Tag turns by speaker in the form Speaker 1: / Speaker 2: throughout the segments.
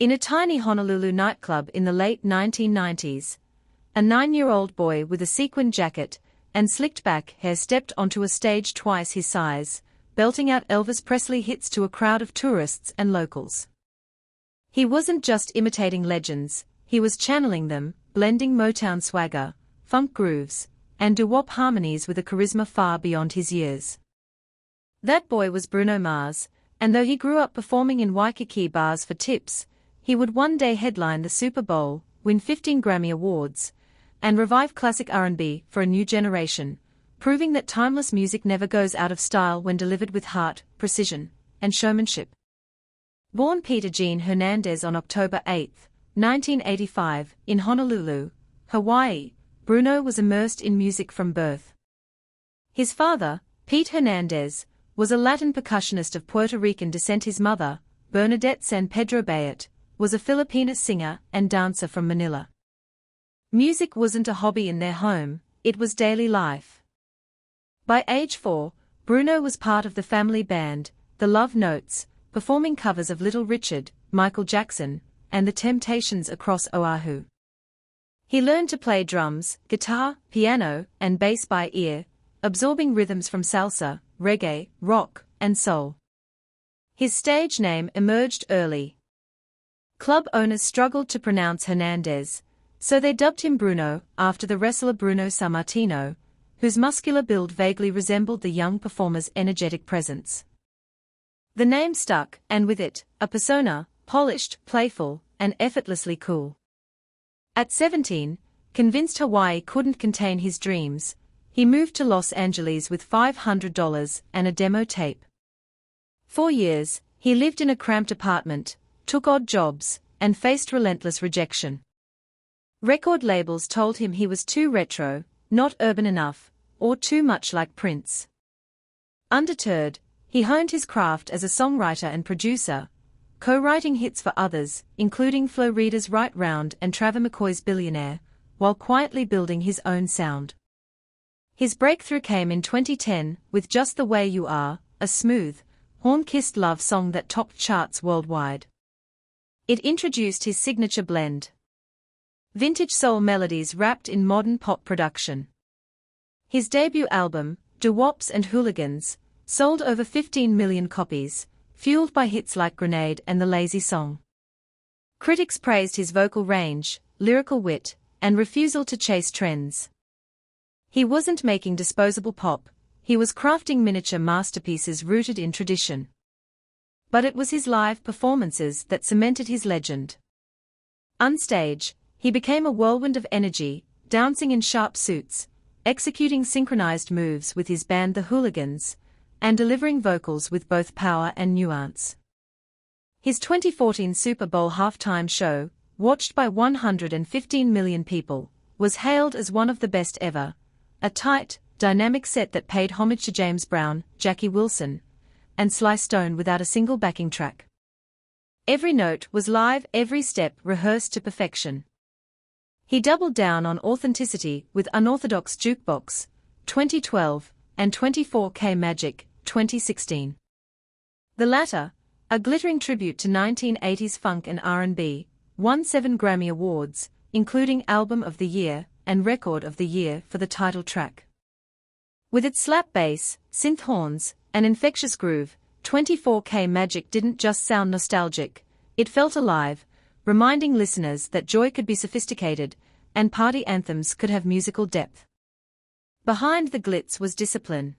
Speaker 1: In a tiny Honolulu nightclub in the late 1990s, a 9-year-old boy with a sequin jacket and slicked-back hair stepped onto a stage twice his size, belting out Elvis Presley hits to a crowd of tourists and locals. He wasn't just imitating legends, he was channeling them, blending Motown swagger, funk grooves, and doo-wop harmonies with a charisma far beyond his years. That boy was Bruno Mars, and though he grew up performing in Waikiki bars for tips, he would one day headline the Super Bowl, win 15 Grammy Awards, and revive classic R&B for a new generation, proving that timeless music never goes out of style when delivered with heart, precision, and showmanship. Born Peter Jean Hernandez on October 8, 1985, in Honolulu, Hawaii, Bruno was immersed in music from birth. His father, Pete Hernandez, was a Latin percussionist of Puerto Rican descent. His mother, Bernadette San Pedro Bayet, was a Filipina singer and dancer from Manila. Music wasn't a hobby in their home, it was daily life. By age 4, Bruno was part of the family band, the Love Notes, performing covers of Little Richard, Michael Jackson, and the Temptations across Oahu. He learned to play drums, guitar, piano, and bass by ear, absorbing rhythms from salsa, reggae, rock, and soul. His stage name emerged early. Club owners struggled to pronounce Hernandez, so they dubbed him Bruno, after the wrestler Bruno Sammartino, whose muscular build vaguely resembled the young performer's energetic presence. The name stuck, and with it, a persona, polished, playful, and effortlessly cool. At 17, convinced Hawaii couldn't contain his dreams, he moved to Los Angeles with $500 and a demo tape. 4 years, he lived in a cramped apartment, took odd jobs, and faced relentless rejection. Record labels told him he was too retro, not urban enough, or too much like Prince. Undeterred, he honed his craft as a songwriter and producer, co-writing hits for others, including Flo Rida's Right Round and Travor McCoy's Billionaire, while quietly building his own sound. His breakthrough came in 2010 with Just the Way You Are, a smooth, horn-kissed love song that topped charts worldwide. It introduced his signature blend. Vintage soul melodies wrapped in modern pop production. His debut album, Doo-Wops and Hooligans, sold over 15 million copies, fueled by hits like Grenade and The Lazy Song. Critics praised his vocal range, lyrical wit, and refusal to chase trends. He wasn't making disposable pop, he was crafting miniature masterpieces rooted in tradition. But it was his live performances that cemented his legend. Onstage, he became a whirlwind of energy, dancing in sharp suits, executing synchronized moves with his band The Hooligans, and delivering vocals with both power and nuance. His 2014 Super Bowl halftime show, watched by 115 million people, was hailed as one of the best ever, a tight, dynamic set that paid homage to James Brown, Jackie Wilson, and Sly Stone without a single backing track. Every note was live, every step rehearsed to perfection. He doubled down on authenticity with Unorthodox Jukebox, 2012, and 24K Magic, 2016. The latter, a glittering tribute to 1980s funk and R&B, won 7 Grammy Awards, including Album of the Year and Record of the Year for the title track. With its slap bass, synth horns, and infectious groove, 24K Magic didn't just sound nostalgic, it felt alive, reminding listeners that joy could be sophisticated, and party anthems could have musical depth. Behind the glitz was discipline.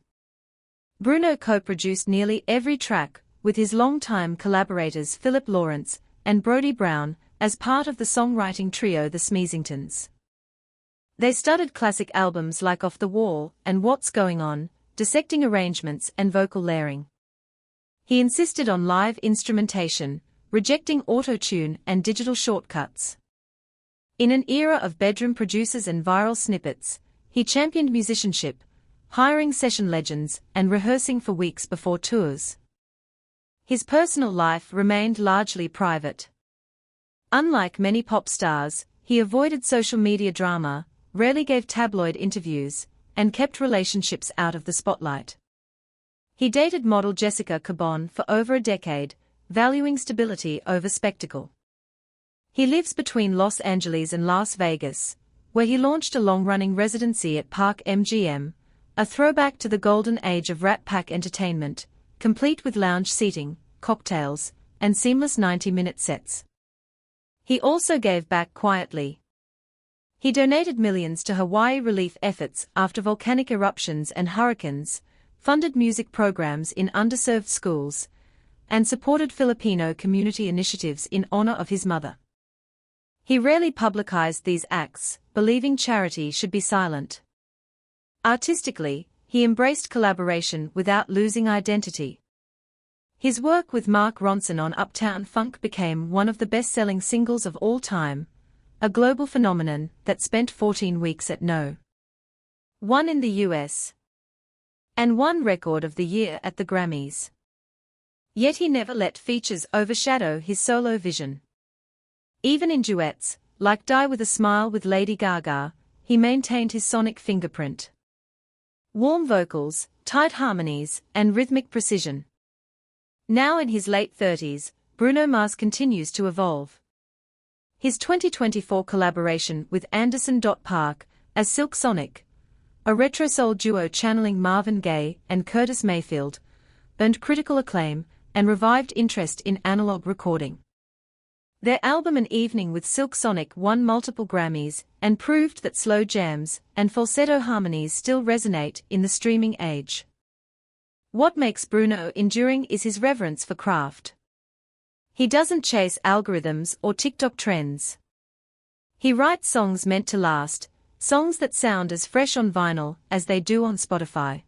Speaker 1: Bruno co-produced nearly every track, with his longtime collaborators Philip Lawrence and Brody Brown, as part of the songwriting trio the Smeezingtons. They studied classic albums like Off the Wall and What's Going On, dissecting arrangements and vocal layering. He insisted on live instrumentation, rejecting auto-tune and digital shortcuts. In an era of bedroom producers and viral snippets, he championed musicianship, hiring session legends and rehearsing for weeks before tours. His personal life remained largely private. Unlike many pop stars, he avoided social media drama, rarely gave tabloid interviews, and kept relationships out of the spotlight. He dated model Jessica Cabon for over a decade, valuing stability over spectacle. He lives between Los Angeles and Las Vegas, where he launched a long-running residency at Park MGM, a throwback to the golden age of Rat Pack entertainment, complete with lounge seating, cocktails, and seamless 90-minute sets. He also gave back quietly. He donated millions to Hawaii relief efforts after volcanic eruptions and hurricanes, funded music programs in underserved schools, and supported Filipino community initiatives in honor of his mother. He rarely publicized these acts, believing charity should be silent. Artistically, he embraced collaboration without losing identity. His work with Mark Ronson on Uptown Funk became one of the best-selling singles of all time, a global phenomenon that spent 14 weeks at No. 1 in the US. And won Record of the Year at the Grammys. Yet he never let features overshadow his solo vision. Even in duets, like Die With a Smile with Lady Gaga, he maintained his sonic fingerprint. Warm vocals, tight harmonies, and rhythmic precision. Now in his late 30s, Bruno Mars continues to evolve. His 2024 collaboration with Anderson .Paak as Silk Sonic, a retro soul duo channeling Marvin Gaye and Curtis Mayfield, earned critical acclaim and revived interest in analog recording. Their album An Evening with Silk Sonic won multiple Grammys and proved that slow jams and falsetto harmonies still resonate in the streaming age. What makes Bruno enduring is his reverence for craft. He doesn't chase algorithms or TikTok trends. He writes songs meant to last, songs that sound as fresh on vinyl as they do on Spotify.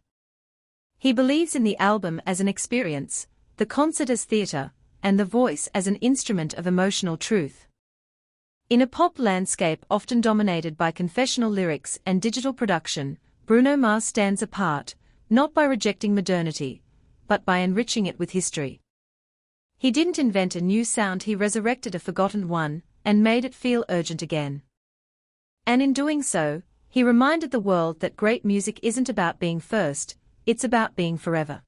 Speaker 1: He believes in the album as an experience, the concert as theater, and the voice as an instrument of emotional truth. In a pop landscape often dominated by confessional lyrics and digital production, Bruno Mars stands apart, not by rejecting modernity, but by enriching it with history. He didn't invent a new sound, he resurrected a forgotten one, and made it feel urgent again. And in doing so, he reminded the world that great music isn't about being first, it's about being forever.